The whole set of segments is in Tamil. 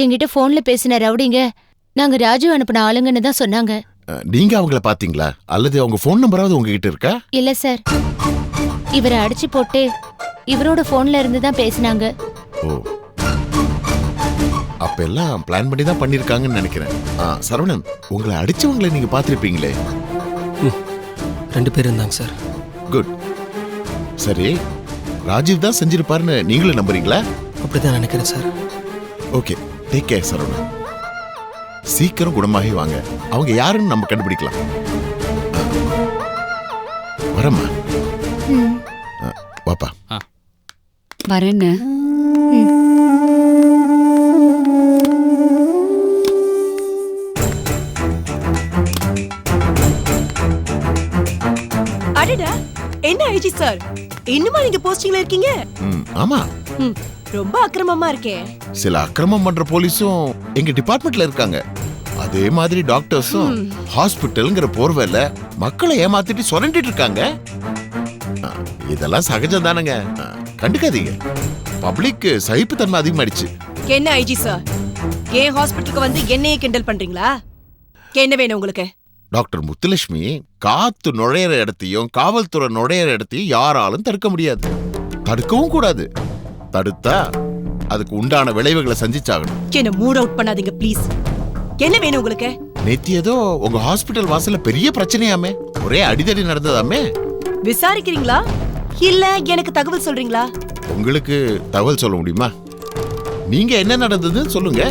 என்கிட்ட போன்ல பேசின ரவுடிங்க நாங்க ராஜு அனுப்பின ஆளுங்கன்னு தான் சொன்னாங்க. நீங்க அவங்கள பாத்தீங்களா அல்லது அவங்க போன் நம்பராவது உங்ககிட்ட இருக்கா? இல்ல சார், இவரை அடிச்சு போட்டு இவரோட போன்ல இருந்து தான் பேசினாங்க. ஓ, அப்ப எல்லாம் பிளான் பண்ணி தான் பண்ணிருக்காங்கன்னு நினைக்கிறேன். சரவணன், உங்களை அடிச்சவங்களை நீங்க பாத்திருப்பீங்களே? 2 பேர் இருந்தாங்க சார். குட். சரி, ராஜீவ் தான் செஞ்சிருப்பாருன்னு நீங்களும் நம்புறீங்களா? அப்படிதான் நினைக்கிறேன் sir. Okay, take care Saravanan. சீக்கிரம் குணமாகி வாங்க. அவங்க யாருன்னு நம்ம கண்டுபிடிக்கலாம். வரம்மா. வாப்பா. வரேன்னு. அடடா, என்ன ஐஜி சார், இன்னுமா நீங்க போஸ்டிங்ல இருக்கீங்க? ஆமா. ரொம்ப அக்கிரமமா இருக்கே. சில அக்கிரமம் பண்ற போலீஸும் எங்க டிபார்ட்மெண்ட்ல இருக்காங்க. அதே மாதிரி டாக்டர்ஸும் ஹாஸ்பிட்டல்ங்கிற போர்வையில மக்களை ஏமாத்திட்டு சுரண்டிட்டு இருக்காங்க. இதெல்லாம் சகஜம் தானங்க, கண்டுக்காதீங்க. பப்ளிக் சகிப்புத்தன்மை அதிகமாயிடுச்சு. என்ன ஐஜி சார், ஏன் ஹாஸ்பிட்டலுக்கு வந்து என்னையே கிண்டல் பண்றீங்களா? என்ன வேணும் உங்களுக்கு? டாக்டர் முத்துலட்சுமி காத்து நுழையிற இடத்தையும் காவல்துறை நுழையிற இடத்தையும் யாராலும் தடுக்க முடியாது, தடுக்கவும் கூடாது. தடுத்தா அதுக்கு உண்டான விளைவுகளை சந்திச்சாகணும். என்ன மூட் அவுட் பண்ணாதீங்க ப்ளீஸ். என்ன வேணும் உங்களுக்கு? நேத்து ஏதோ உங்க ஹாஸ்பிட்டல் வாசல்ல பெரிய பிரச்சனையாமே, ஒரே அடிதடி நடந்ததாமே. விசாரிக்கிறீங்களா இல்ல எனக்கு தகவல் சொல்றீங்களா? உங்களுக்கு தகவல் சொல்ல முடியுமா? நீங்க என்ன நடந்ததுன்னு சொல்லுங்க.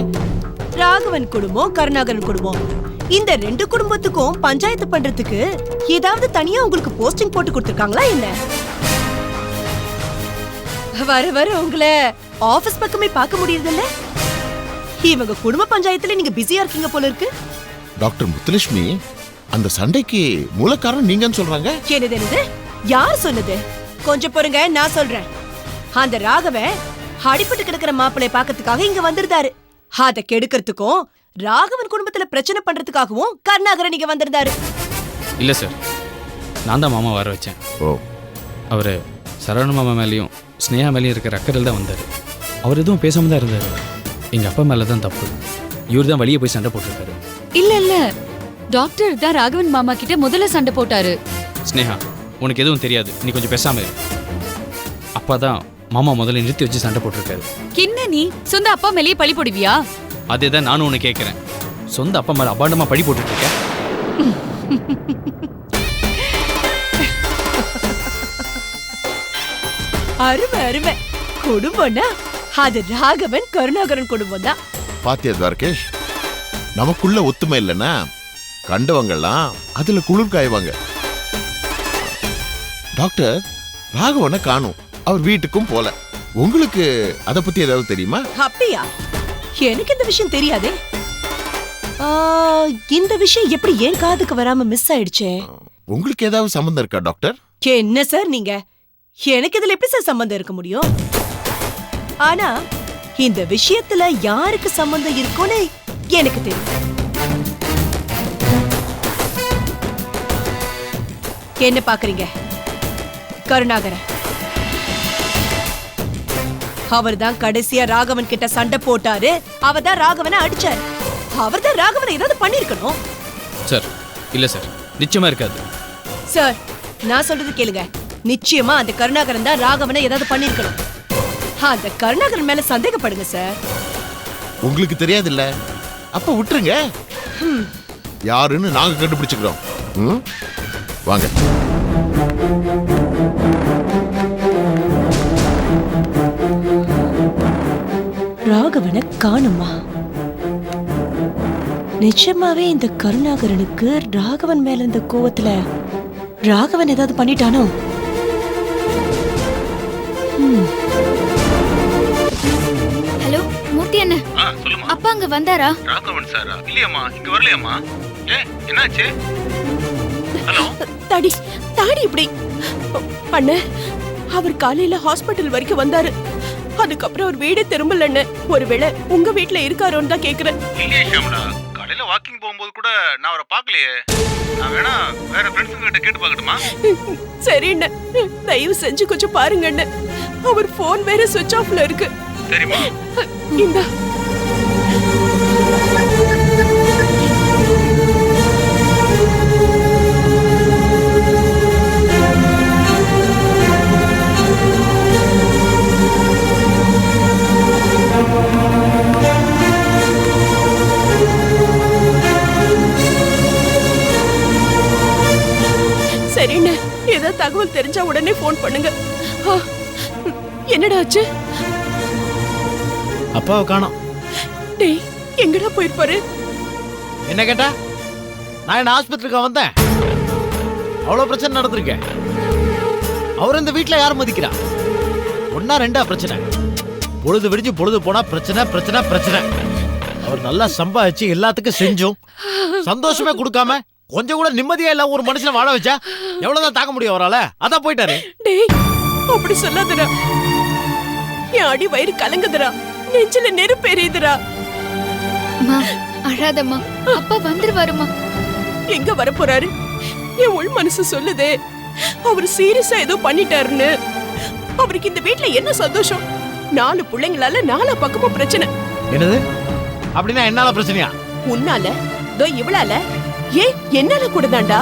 ராகவன் குடும்பம், கருணாகரன் குடும்பம், இந்த 2 குடும்பத்துக்கும் பஞ்சாயத்து பண்றதுக்கு ஏதாவது தனியா உங்களுக்கு போஸ்டிங் போட்டு கொடுத்திருக்காங்களா என்ன? வர வர உங்களை ஆபீஸ் பக்கமே பார்க்க முடியறதில்ல. இவங்க குடும்ப பஞ்சாயத்துல நீங்க பிஸியா இருக்கீங்க போல இருக்கு. டாக்டர் முத்துலட்சுமி, அந்த சண்டைக்கு மூல காரணம் நீங்கன்னு சொல்றாங்க. என்னது? யார் சொன்னது? கொஞ்சம் பொறுங்க, நான் சொல்றேன். அந்த ராகவன் அடிபட்டு கிடக்கிற மாப்பிளை பாக்கிறதுக்காக இங்க வந்திருந்தாரு. அத கெடுக்கிறதுக்கும் ராகவன் குடும்பத்துல பிரச்சனை பண்றதுக்காகவும் கருணாகரன் இங்க வந்திருந்தாரு. இல்ல சார், நான் தான் மாமா வர வச்சேன். ஓ, அவரு சரவண மாமா மேலேயும் ஸ்னேகா மேலேயும் இருக்கிற அக்கறையில் தான் வந்தார். அவர் எதுவும் பேசாம தான் இருந்தார். எங்க அப்பா மேல தான் தப்பு. இவர் தான் வெளியே போய் சண்டை போட்டிருக்காரு. இல்ல, டாக்டர் தான் ராகவன் மாமா கிட்ட முதல்ல சண்டை போட்டாரு. ஸ்னேகா, உனக்கு எதுவும் தெரியாது, நீ கொஞ்சம் பேசாம இரு. அப்பா தான் மாமா முதல்ல நிறுத்தி வச்சு சண்டை போட்டிருக்காரு. என்ன நீ சொந்த அப்பா மேலேயே பழி போடுவியா? அதே தான் நானும் உன்னை கேட்கிறேன். சொந்த அப்பா மேல அபாண்டமா பழி போட்டுட்டு இருக்க. அருமை அருமை. குடும்பம்னா அது ராகவன் கருணாகரன் குடும்பம் தான். பாத்தியா துவாரகேஷ், நமக்குள்ள ஒத்துமை இல்லைன்னா கண்டவங்கெல்லாம் அதுல குளிர் காய்வாங்க. டாக்டர், ராகவனை காணும், அவர் வீட்டுக்கும் போல. உங்களுக்கு அத பத்தி ஏதாவது தெரியுமா? அப்படியா? எனக்கு இந்த விஷயம் தெரியாதே. இந்த விஷயம் எப்படி ஏன் காதுக்கு வராம மிஸ் ஆயிடுச்சே? உங்களுக்கு ஏதாவது சம்பந்தம் இருக்கா டாக்டர்? என்ன சார் நீங்க, எனக்கு இதுல எப்படி சார் சம்பந்தம் இருக்க முடியும்? ஆனா இந்த விஷயத்துல யாருக்கு சம்பந்தம் இருக்கும்னு எனக்கு தெரியும். என்ன பாக்குறீங்க? கருணாகரன் அவர்தான் கடைசியா ராகவன் கிட்ட சண்டை போட்டாரு. அவர்தான் ராகவனை அடிச்சாரு. அவர்தான் ராகவனை ஏதாவது பண்ணிருக்கணும். சார், இல்ல சார், நிச்சயமா இருக்காது. சார், நான் சொல்றது கேளுங்க. நிச்சயமா அந்த கருணாகரன் தான் ராகவனை ஏதாவது பண்ணிருக்கணும். அந்த கருணாகரன் மேல சந்தேகப்படுங்க சார். உங்களுக்கு தெரியாது இல்ல, அப்ப விட்டுருங்க. யாருன்னு நாங்க கண்டுபிடிச்சுக்கிறோம். வாங்க. ராகவனை காணுமா? நிஜமாவே இந்த கருணாகரனுக்கு ராகவன் மேல இருந்த கோவத்துல ராகவன் ஏதாவது பண்ணிட்டானோ? ஹலோ மூர்த்தி அண்ணா, அப்பா அங்க வந்தாரா? ராகவன் சாரா? இல்லையம்மா, இங்க வரலையம்மா. என்னாச்சு? ஹலோ தாடி தாடி இப்படி அண்ணே, அவர் காலையில ஹாஸ்பிட்டல் வரைக்கும் வந்தாரு. அதுக்கப்புறம் அவர் வீடே திரும்பலன்னு. ஒருவேளை உங்க வீட்டுல இருக்காரோன்னு தான் கேக்குறேன். இல்லையே ஷாம்லா, காலையில வாக்கிங் போகும்போது கூட நான் அவரை பார்க்கலையே. நான் வேணா வேற ஃப்ரெண்ட்ஸுங்க கிட்ட கேட்டு பார்க்கட்டுமா? சரி அண்ணே, தயவு செஞ்சு கொஞ்சம் பாருங்க அண்ணே. அவர் போன் வேற சுவிட்ச் ஆஃப்ல இருக்கு. சரிம்மா. இந்தா சரிண்ணே, ஏதாவது தகவல் தெரிஞ்சா உடனே ஃபோன் பண்ணுங்க. ஆ, என்னடா ஆச்சு? அப்பாவை காணோம். டேய், எங்கடா போயிருப்பாரு? என்ன கேட்டா? நான் என்ன ஆஸ்பத்திரிக்கா வந்தேன்? அவ்வளவு பிரச்சனை நடந்திருக்கேன். அவர் இந்த வீட்டுல யார் மதிக்கிறா? ஒன்னா ரெண்டா பிரச்சனை. பொழுது விடிஞ்சு பொழுது போனா பிரச்சனை பிரச்சனை பிரச்சனை. அவர் நல்லா சம்பாதிச்சு எல்லாத்துக்கும் செஞ்சும் சந்தோஷமே கொடுக்காம கொஞ்சம் கூட நிம்மதியா இல்ல ஒரு மனுஷனை வாழ வச்சா எவ்வளவுதான் தாக்க முடியும் அவரால? அதான் போயிட்டாரு. டேய், அப்படி சொல்லாதடா. என் அடி வயிறு கலங்குதுடா, நெஞ்சில நெருப்பு எரியுதுடா. அம்மா அழாதம்மா, அப்பா வந்துருவாருமா. எங்க வரப்போறாரு? என் உள் மனசு சொல்லுதே அவர் சீரியஸா ஏதோ பண்ணிட்டாருன்னு. அவருக்கு இந்த வீட்ல என்ன சந்தோஷம்? 4 பிள்ளைங்களால 4 பக்கமும் பிரச்சனை. என்னது? அப்படின்னா என்னால பிரச்சனையா? உன்னால தோ இவளால ஏன் என்னால கூட தான்டா.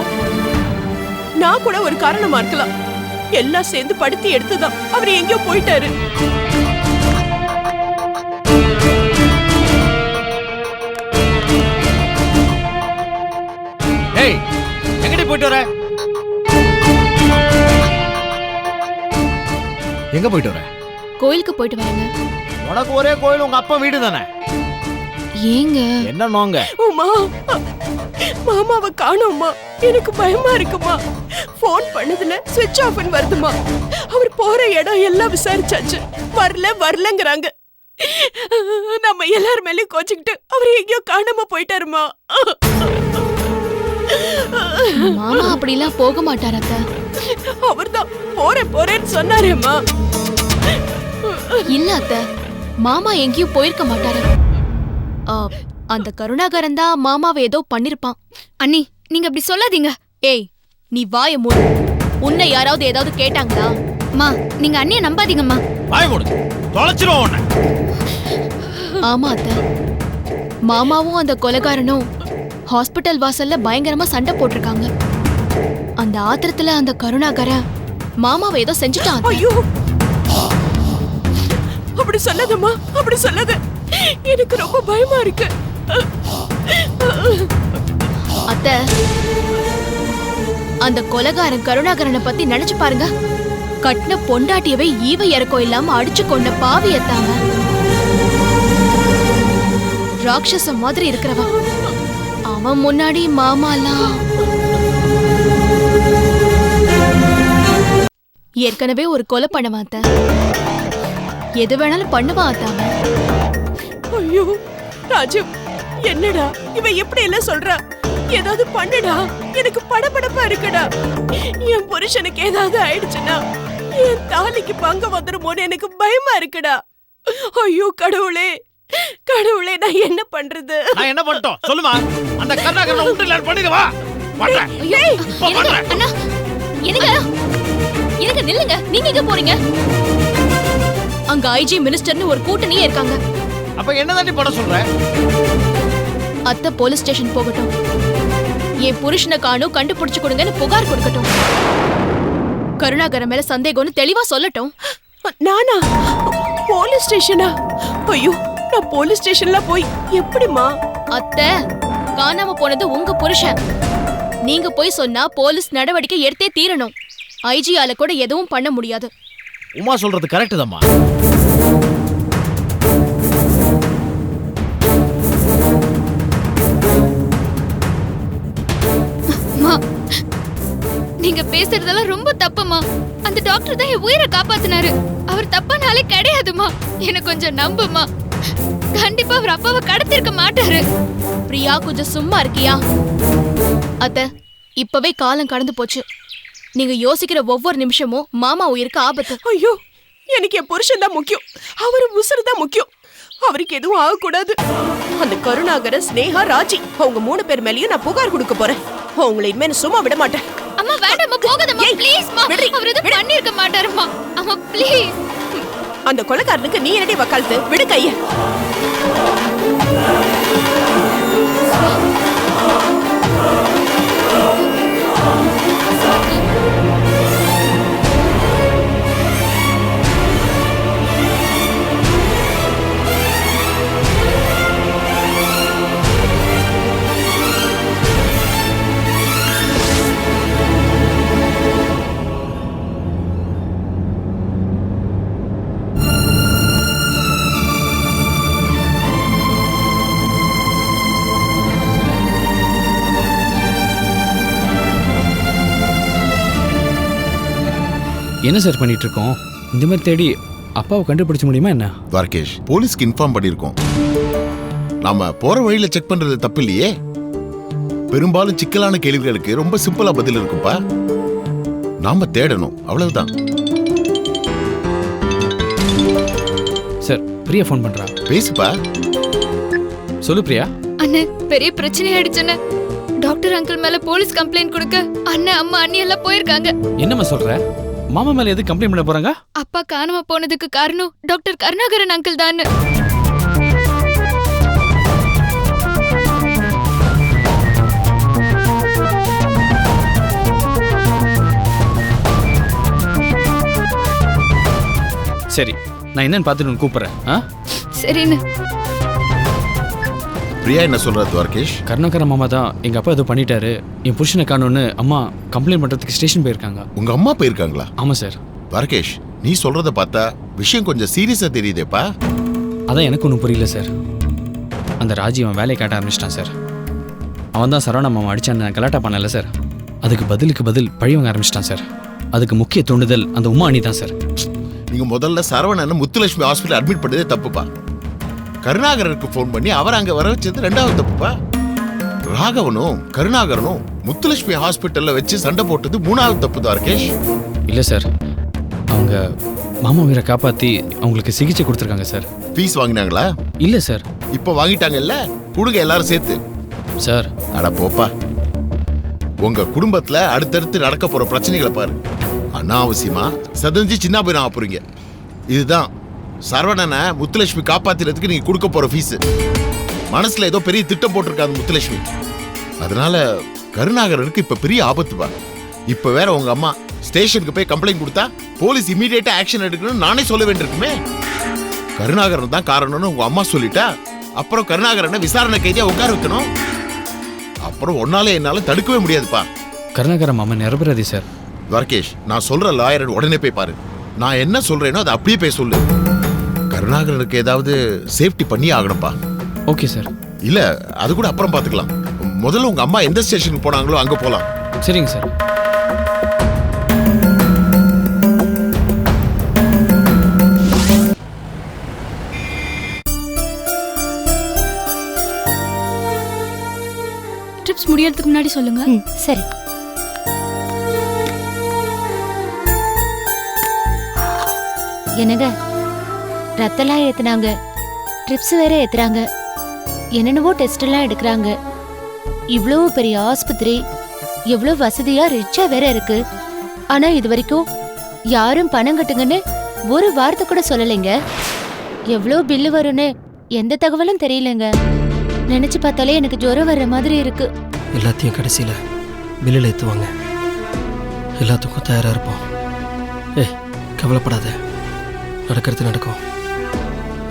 நான் கூட ஒரு காரணமா இருக்கலாம். எல்லாம் சேர்ந்து படுத்தி எடுத்துதான் அவர் எங்கேயோ போயிட்டாரு. ஏய், எங்கடி போயிட்டு வர? எங்க போயிட்டு வர? கோயிலுக்கு போயிட்டு வரேங்க. உனக்கு ஒரே கோயில், உங்க அப்பா வீடு தானே? ஏங்க? என்ன நோங்க? உமா, மாமாவை காணோம்மா. எனக்கு பயமா இருக்குமா. போன் பண்ணதுல ஸ்விட்ச் ஆஃப்னு வருதுமா. அவர் போற இடம் எல்லாம் விசாரிச்சாச்சு, வரலங்கிறாங்க. நம்ம எல்லாரும் மேலயும் கோச்சிக்கிட்டு அவர் எங்கேயோ காணாம போயிட்டாருமா. மாமா அப்படிலாம் போக மாட்டார் அத்தை. அவர்தான் போறேன்னு சொன்னாரேம்மா. இல்ல அத்தை, மாமா எங்கேயும் போயிருக்க மாட்டாரு. அந்த கருணாகரன் தான் மாமாவை ஏதோ பண்ணிருப்பான். அண்ணி, நீங்க அப்படி சொல்லாதீங்க. ஏய், நீ வாய மூடு. உன்னை யாராவது ஏதாவது கேட்டாங்களா? அம்மா, நீங்க அண்ணிய நம்பாதீங்கம்மா. வாய மூடு, தொலைச்சிருவோம் உன்னை. ஆமா அத்தை, மாமாவும் அந்த கொலைகாரனும் ஹாஸ்பிட்டல் வாசல்ல பயங்கரமா சண்டை போட்டிருக்காங்க. அந்த ஆத்திரத்துல அந்த கருணாகரன் மாமாவை ஏதோ செஞ்சுட்டான். ஐயோ, அப்படி சொல்லாதம்மா, அப்படி சொல்லாத. எனக்கு ரொம்ப பயமா இருக்கு. அத்தை, அந்த கொலைகாரன் கருணாகரனை பத்தி நினைச்சு பாருங்க. கட்டின பொண்டாட்டியவை ஈவ இறக்கம் இல்லாம அடிச்சு கொண்ட பாவியத்தாங்க. ராட்சச மாதிரி இருக்கிறவன். அவன் முன்னாடி மாமாலாம் ஏற்கனவே ஒரு கொலை பண்ணவான் அத்தை. எது வேணாலும் பண்ணுவான் அத்தாம. ஐயோ ராஜு, என்னடா இவ எப்படி எல்லாம் சொல்றா? ஏதாவது பண்ணுடா, எனக்கு படபடப்பா இருக்குடா. என் புருஷனுக்கு ஏதாவது ஆயிடுச்சுன்னா என் தாலிக்கு பங்கு வந்துருமோன்னு எனக்கு பயமா இருக்குடா. ஐயோ கடவுளே, கடவுளே, நான் என்ன பண்றது? நான் என்ன பண்ணிட்டோம் சொல்லுமா? அந்த கருணாகரனை விட்டு லேட் பண்ணிடு வா. பண்றேன். அண்ணா, எனக்கு நில்லுங்க. நீங்க எங்க போறீங்க? அங்க ஐஜி மினிஸ்டர்னு ஒரு கூட்டணியே இருக்காங்க. அப்ப என்ன தாண்டி பண்ண சொல்ற? அத்தை போலீஸ் ஸ்டேஷன் போகட்டும். என் புருஷனை காணும், கண்டுபிடிச்சு கொடுங்கன்னு புகார் கொடுக்கட்டும். கருணாகரன் மேல சந்தேகம்னு தெளிவா சொல்லட்டும். நானா? போலீஸ் ஸ்டேஷனா? ஐயோ, நான் போலீஸ் ஸ்டேஷன்ல போய் எப்படிமா? அத்தை, காணாம போனது உங்க புருஷன். நீங்க போய் சொன்னா போலீஸ் நடவடிக்கை எடுத்தே தீரணும். ஐஜியால கூட எதுவும் பண்ண முடியாது. உமா சொல்றது கரெக்ட் தான்மா. நீங்க பேசுறதெல்லாம் ரொம்ப தப்புமா. அந்த டாக்டர் தான் என் உயிரை காப்பாத்தினாரு. அவர் தப்பானாலே கிடையாதுமா. எனக்கு கொஞ்சம் நம்புமா. கண்டிப்பா அவர் அப்பாவை கடத்திருக்க மாட்டாரு. பிரியா, கொஞ்சம் சும்மா இருக்கியா? அத்தை, இப்பவே காலம் கடந்து போச்சு. நீங்க யோசிக்கிற ஒவ்வொரு நிமிஷமும் மாமா உயிருக்கு ஆபத்து. ஐயோ, எனக்கு என் புருஷன் தான் முக்கியம். அவரு உசுறு தான் முக்கியம். அவருக்கு எதுவும் ஆகக்கூடாது. அந்த கருணாகரன், ஸ்னேகா, ராஜி அவங்க 3 பேர் மேலயும் நான் புகார் கொடுக்க போறேன். அவங்களை இனிமே சும்மா விட மாட்டேன். அம்மா வேண்டாம்மா, போகாதம்மா ப்ளீஸ் மா. அவர் எதுவும் பண்ணிருக்க மாட்டாருமா. அம்மா ப்ளீஸ். அந்த கொலைகாரனுக்கு நீ என்னடி வக்காலத்து? விடு கைய. என்ன சார் பண்ணிட்டு இருக்கோம்? இந்த மாதிரி தேடி அப்பாவை கண்டுபிடிச்ச முடியுமா என்ன? துவாரகேஷ், போலீஸ்க்கு இன்ஃபார்ம் பண்ணியிருக்கோம். நாம போற வழியில செக் பண்றது தப்பு இல்லையே. பெரும்பாலும் சிக்கலான கேள்விகளுக்கு ரொம்ப சிம்பிளா பதில் இருக்கும்பா. நாம தேடணும், அவ்வளவுதான். சார், பிரியா ஃபோன் பண்றா. பேசுப்பா. சொல்லு பிரியா. அண்ணே, பெரிய பிரச்சனை ஆயிடுச்சுன்னு டாக்டர் அங்கிள் மேல போலீஸ் கம்ப்ளைண்ட் கொடுக்க அண்ணன் அம்மா அண்ணி எல்லாம் போயிருக்காங்க. என்னம்மா சொல்ற? மாமா மேல எது கம்ப்ளைண்ட் பண்ண போறாங்க? அப்பா காணாம போனதுக்கு காரணம் டாக்டர் கருணாகரன் அங்கிள் தான். சரி, நான் என்னன்னு பார்த்துட்டு உன்னை கூப்பிடுறேன். சரின்னு. பிரியா என்ன சொல்ற துவாரகேஷ்? கருணாகர மாமா தான் எங்க அப்பா ஏதோ பண்ணிட்டாரு, என் புருஷனை காணோன்னு அம்மா கம்ப்ளைண்ட் பண்றதுக்கு ஸ்டேஷன் போயிருக்காங்க. உங்க அம்மா போயிருக்காங்களா? ஆமா சார். துவாரகேஷ், நீ சொல்றத பார்த்தா விஷயம் கொஞ்சம் சீரியஸா தெரியுதேப்பா. அதான் எனக்கு ஒன்றும் புரியல சார். அந்த ராஜி அவன் வேலையை காட்ட ஆரம்பிச்சிட்டான் சார். அவன் தான் சரவணா மாமா அடிச்சான்னு கலாட்டா பண்ணல சார். அதுக்கு பதிலுக்கு பதில் பழி வாங்க ஆரம்பிச்சிட்டான் சார். அதுக்கு முக்கிய தூண்டுதல் அந்த உமா அணி தான் சார். நீங்க முதல்ல சரவணன் முத்துலட்சுமி ஹாஸ்பிட்டல் அட்மிட் பண்ணதே தப்புப்பா. கருணாகரனுக்கு போன் பண்ணி அவர் அங்க வர வச்சது ரெண்டாவது தப்புப்பா. ராகவனும் கருணாகரனும் முத்துலட்சுமி ஹாஸ்பிட்டல்ல வச்சு சண்டை போட்டது மூணாவது தப்பு துவாரகேஷ். இல்லை சார், அவங்க மாமா உயிரை காப்பாற்றி அவங்களுக்கு சிகிச்சை கொடுத்துருக்காங்க சார். ஃபீஸ் வாங்கினாங்களா? இல்லை சார். இப்போ வாங்கிட்டாங்கல்ல, கொடுங்க எல்லாரும் சேர்த்து. சார், அட போப்பா. உங்க குடும்பத்துல அடுத்தடுத்து நடக்க போற பிரச்சனைகளை பாரு. அனாவசியமா சதஞ்சு சின்ன போய் நான் போறீங்க. இதுதான் சரவணனை முத்துலட்சுமி காப்பாத்துறதுக்கு நீங்க கொடுக்க போற ஃபீஸ். மனசுல ஏதோ பெரிய திட்டம் போட்டிருக்காங்க முத்துலட்சுமி. அதனால கருணாகரனுக்கு இப்ப பெரிய ஆபத்துப்பா. இப்ப வேற உங்க அம்மா ஸ்டேஷனுக்கு போய் கம்ப்ளைண்ட் கொடுத்தா போலீஸ் இமீடியட்டா ஆக்ஷன் எடுக்கணும்னு நானே சொல்ல வேண்டியிருக்குமே. கருணாகரன் தான் காரணம்னு உங்க அம்மா சொல்லிட்டா அப்புறம் கருணாகரனை விசாரணை கைதியா உட்கார வைக்கணும். அப்புறம் ஒன்னாலே என்னால தடுக்கவே முடியாதுப்பா. கருணாகர மாமா நிரபராதி சார். துவாரகேஷ், நான் சொல்ற லாயர் உடனே போய் பாரு. நான் என்ன சொல்றேனோ அதை அப்படியே போய் சொல்லு. கருணாகரனுக்கு ஏதாவது சேஃப்டி பண்ணி ஆகணும்பா. Okay sir. இல்ல அது கூட அப்புறம் பாத்துக்கலாம். முதல்ல உங்க அம்மா எந்த ஸ்டேஷனுக்கு போனாங்களோ அங்க போலாம். சரிங்க சார். ட்ரிப்ஸ் முடியறதுக்கு முன்னாடி சொல்லுங்க. சரி. என்னங்க, ரத்தெல்லாம் ஏத்துனாங்க, ட்ரிப்ஸ் வேற ஏத்துறாங்க, என்னென்னவோ டெஸ்ட் எல்லாம் எடுக்கிறாங்க. இவ்வளவு பெரிய ஆஸ்பத்திரி, எவ்வளவு வசதியா ரிச்சா வேற இருக்கு. ஆனா இது வரைக்கும் யாரும் பணம் கட்டுங்கன்னு ஒரு வார்த்தை கூட சொல்லலைங்க. எவ்வளவு பில்லு வரும்னு எந்த தகவலும் தெரியலங்க. நினைச்சு பார்த்தாலே எனக்கு ஜுரம் வர்ற மாதிரி இருக்கு. எல்லாத்தையும் கடைசியில் பில்லில் ஏற்றுவாங்க. எல்லாத்துக்கும் தயாராக இருப்போம். ஏய், கவலைப்படாத, நடக்கிறது நடக்கும்.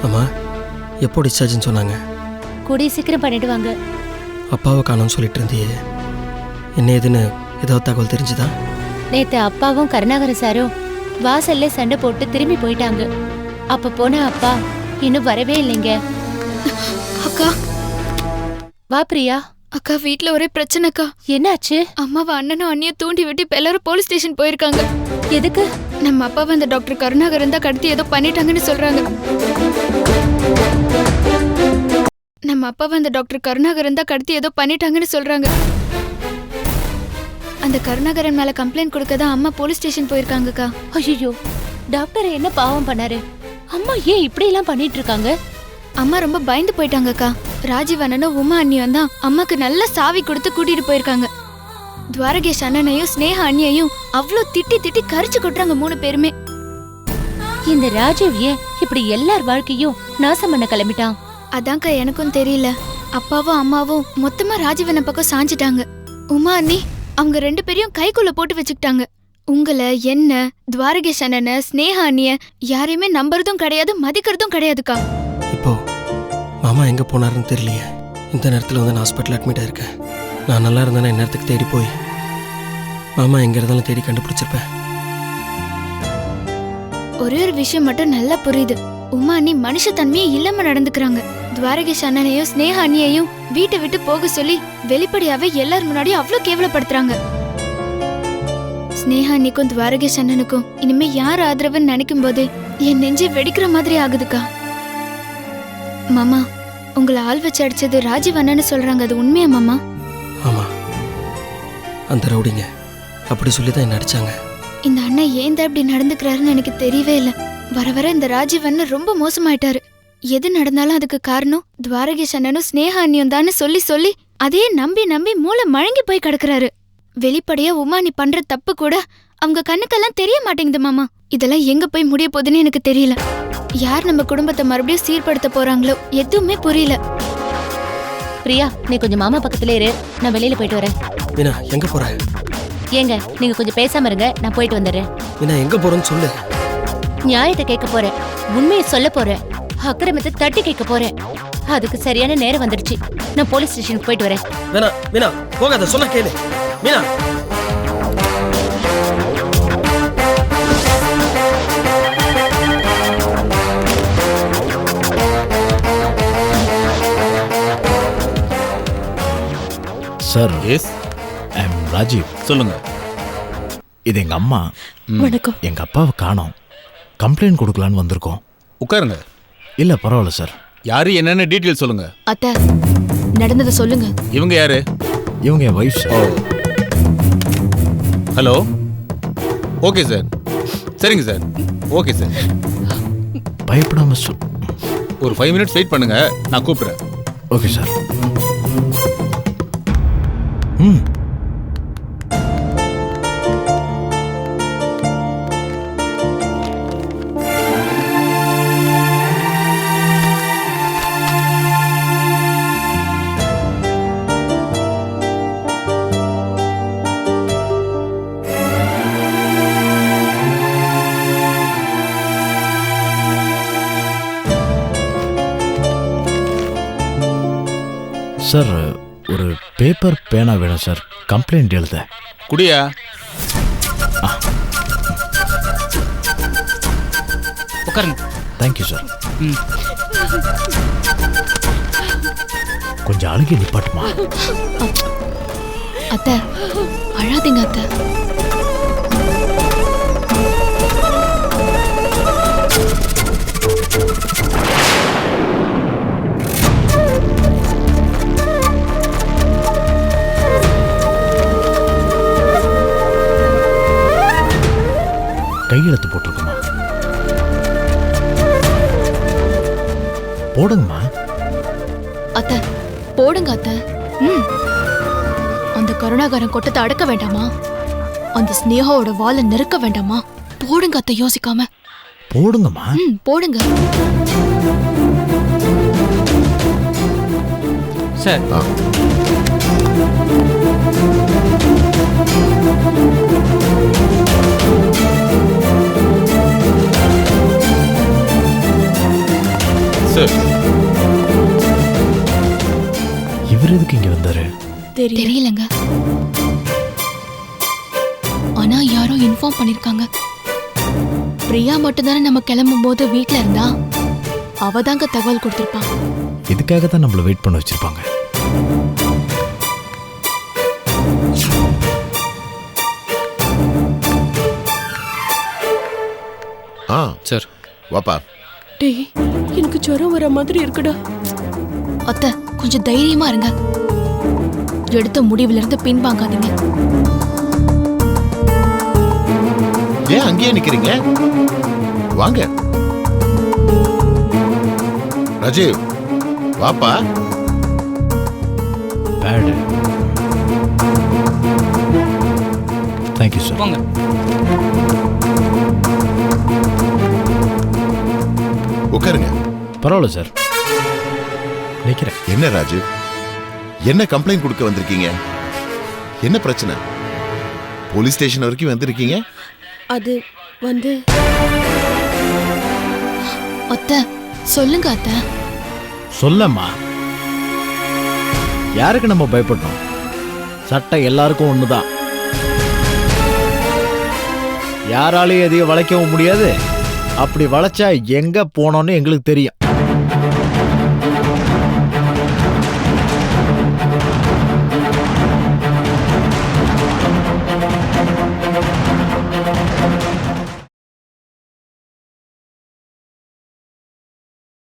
ஆமாம், எப்போ டிஸ்சார்ஜ்னு சொன்னாங்க? கூடிய சீக்கிரம் பண்ணிடுவாங்க. அப்பாவை காணோம்னு சொல்லிட்டு இருந்தியே, என்ன ஏதுன்னு ஏதாவது தகவல் தெரிஞ்சுதா? நேத்து அப்பாவும் கருணாகர சாரும் வாசல்ல சண்டை போட்டு திரும்பி போயிட்டாங்க. அப்ப போன அப்பா இன்னும் வரவே இல்லைங்க. அக்கா, வா பிரியா. அக்கா, வீட்ல ஒரே பிரச்சனைக்கா. என்னாச்சு? அம்மாவை அண்ணனும் அண்ணியும் தூண்டி விட்டு இப்ப எல்லாரும் போலீஸ் ஸ்டேஷன் போயிருக்காங்க. எதுக்கு? நம்ம அப்பாவை அந்த டாக்டர் கருணாகரன் தான் கடத்தி ஏதோ பண்ணிட்டாங்கன்னு சொல்றாங்க. நம்ம அப்பாவை அந்த டாக்டர் கருணாகரன் தான் கடத்தி ஏதோ பண்ணிட்டாங்கன்னு சொல்றாங்க. அந்த கருணாகரன் மேல கம்ப்ளைண்ட் கொடுக்க தான் அம்மா போலீஸ் ஸ்டேஷன் போயிருக்காங்கக்கா. ஐயோ, டாக்டர் என்ன பாவம் பண்ணாரு? அம்மா ஏன் இப்படி எல்லாம் பண்ணிட்டு இருக்காங்க? அம்மா ரொம்ப பயந்து போயிட்டாங்கக்கா. ராஜீவ் அண்ணனும் உமா அண்ணியும் தான் அம்மாக்கு நல்ல சாவி கொடுத்து கூட்டிட்டு போயிருக்காங்க. துவாரகேஷ் அண்ணனையும் ஸ்னேகா அண்ணியையும் அவ்வளோ திட்டி திட்டி கரிச்சு கொட்டுறாங்க 3 பேருமே. இந்த ராஜீவ் ஏன் இப்படி எல்லார் வாழ்க்கையும் நாசம் பண்ண கிளம்பிட்டான்? அதான்க்கா எனக்கும் தெரியல. அப்பாவும் அம்மாவும் மொத்தமா ராஜீவன பக்கம் சாஞ்சிட்டாங்க. உமா அண்ணி அவங்க 2 பேரையும் கைக்குள்ள போட்டு வச்சுக்கிட்டாங்க. உங்களை, என்ன, துவாரகேஷ் அண்ணனை, ஸ்னேகா அண்ணிய யாரையுமே நம்புறதும் கிடையாது, மதிக்கிறதும் கிடையாதுக்கா. இப்போ மாமா எங்கே போனாருன்னு தெரியலையே. இந்த நேரத்தில் வந்து நான் ஹாஸ்பிட்டல் அட்மிட் ஆயிருக்கேன். நான் நல்லா இருந்தேன்னா இந்நேரத்துக்கு தேடி போய் மாமா எங்கே இருந்தாலும் தேடி கண்டுபிடிச்சிருப்பேன். ஒரே ஒரு விஷயம் மட்டும் நல்லா புரியுது. உமா அண்ணி மனுஷத்தன்மையே இல்லாம நடந்துக்கிறாங்க. துவாரகேஷ் அண்ணனையும் ஸ்னேகா அண்ணியையும் வீட்டை விட்டு போக சொல்லி வெளிப்படையாவே எல்லார் முன்னாடியும் அவ்வளவு கேவலப்படுத்துறாங்க. ஸ்னேகா அண்ணிக்கும் துவாரகேஷ் அண்ணனுக்கும் இனிமே யார் ஆதரவுன்னு நினைக்கும் போதே என் நெஞ்சை வெடிக்கிற மாதிரி ஆகுதுக்கா. மாமா, உங்களை ஆள் வச்சு அடிச்சது ராஜீவ் அண்ணன்னு சொல்றாங்க, அது உண்மையா மாமா? ஆமா, அந்த ரவுடிங்க அப்படி சொல்லி தான் என்ன அடிச்சாங்க. இந்த அண்ணன் ஏன் தான் இப்படி நடந்துக்கிறாருன்னு எனக்கு தெரியவே இல்லை. வர வர இந்த ராஜீவ் அண்ணன் ரொம்ப மோசமாயிட்டாரு. எது நடந்தாலும் அதுக்கு காரணம் துவாரகேஷ் அண்ணனும் ஸ்னேகா அண்ணியும் தான்னு சொல்லி சொல்லி அதையே நம்பி நம்பி மூளை மழங்கி போய் கிடக்குறாரு. வெளிப்படையா உமா நீ பண்ற தப்பு கூட அவங்க கண்ணுக்கெல்லாம் தெரிய மாட்டேங்குது மாமா. இதெல்லாம் எங்க போய் முடிய போகுதுன்னு எனக்கு தெரியல. யார் நம்ம குடும்பத்தை மறுபடியும் சீர்படுத்த போறாங்களோ எதுவுமே புரியல. பிரியா, நீ கொஞ்சம் மாமா பக்கத்துல இரு, நான் வெளியில போயிட்டு வரேன். மீனா எங்க போற? ஏங்க நீங்க கொஞ்சம் பேசாம இருங்க, நான் போயிட்டு வந்துடுறேன். மீனா எங்க போறேன்னு சொல்லு. நியாயத்தை கேட்க போறேன், உண்மையை சொல்ல போறேன், அக்கிரமத்தை தட்டி கேட்க போறேன். அதுக்கு சரியான நேரம் வந்துடுச்சு. நான் போலீஸ் ஸ்டேஷனுக்கு போயிட்டு வரேன். மீனா மீனா போகாத, சொன்னா கேளு மீனா. சார், எஸ், ஐ அம் ராஜீவ். சொல்லுங்க. இது எங்க அம்மா. வணக்கம். எங்க அப்பாவை காணோம், கம்ப்ளைண்ட் கொடுக்கலான்னு வந்திருக்கோம். உட்காருங்க. இல்ல பரவாயில்ல சார். யாரு என்னன்னு டீட்டெயில் சொல்லுங்க. அத்தை, நடந்ததை சொல்லுங்க. இவங்க யாரு? இவங்க என் wife sir. Hello. Okay sir, சரிங்க சார், ஓகே சார். பயப்படாம சொல். ஒரு 5 minutes வெயிட் பண்ணுங்க, நான் கூப்பிடுறேன். Okay sir. சார், ஒரு பேப்பர் பேனா வேணும் சார், கம்ப்ளைண்ட் எழுத. குடியா? உட்காருங்க. Thank you sir. கொஞ்சம் அழுகி நிப்பாட்டுமா? அத்தை, அழாதீங்க அத்தை. கையெழுத்து போட்டிருக்குமா? போடுங்கம்மா. அத்தை, போடுங்க அத்தை. அந்த கருணாகரன் கொட்டத்தை அடக்க வேண்டாமா? அந்த ஸ்னேகாவோட வாளை நெருக்க வேண்டாமா? போடுங்க அத்தை, யோசிக்காம போடுங்கம்மா. போடுங்க. சார், சார், இவர் எதுக்கு இங்க வந்தாரு? தெரியலங்க. ஆனா யாரோ இன்ஃபார்ம் பண்ணிருக்காங்க. பிரியா மட்டும்தானே நம்ம கிளம்பும் போது வீட்டுல இருந்தா, அவதாங்க தகவல் கொடுத்திருப்பான். இதுக்காக தான் நம்மள வெயிட் பண்ண வச்சிருப்பாங்க. சார், வாப்பா. டேய், எனக்கு ஜுரம் வர மாதிரி இருக்குடா. அத்தை, கொஞ்சம் தைரியமா இருங்க. எடுத்த முடிவுல இருந்து பின்வாங்காதீங்க. ஏன் அங்கேயே நிக்கிறீங்க? வாங்க. ராஜீவ், வாப்பா. பேடு. Thank you sir. போங்க. உட்காருங்க. பரவாயில்ல சார், நிக்கிறேன். என்ன ராஜீவ், என்ன கம்ப்ளைண்ட் கொடுக்க வந்திருக்கீங்க? என்ன பிரச்சனை? போலீஸ் ஸ்டேஷன் வரைக்கும் வந்திருக்கீங்க? அது வந்து அத்தை, சொல்லுங்க அத்தை. சொல்லம்மா. யாருக்கு நம்ம பயப்படணும்? சட்டம் எல்லாருக்கும் ஒண்ணுதான். யாராலையும் எதையும் வளைக்கவும் முடியாது. அப்படி வளைச்சா எங்க போனோம்னு எங்களுக்கு தெரியும்.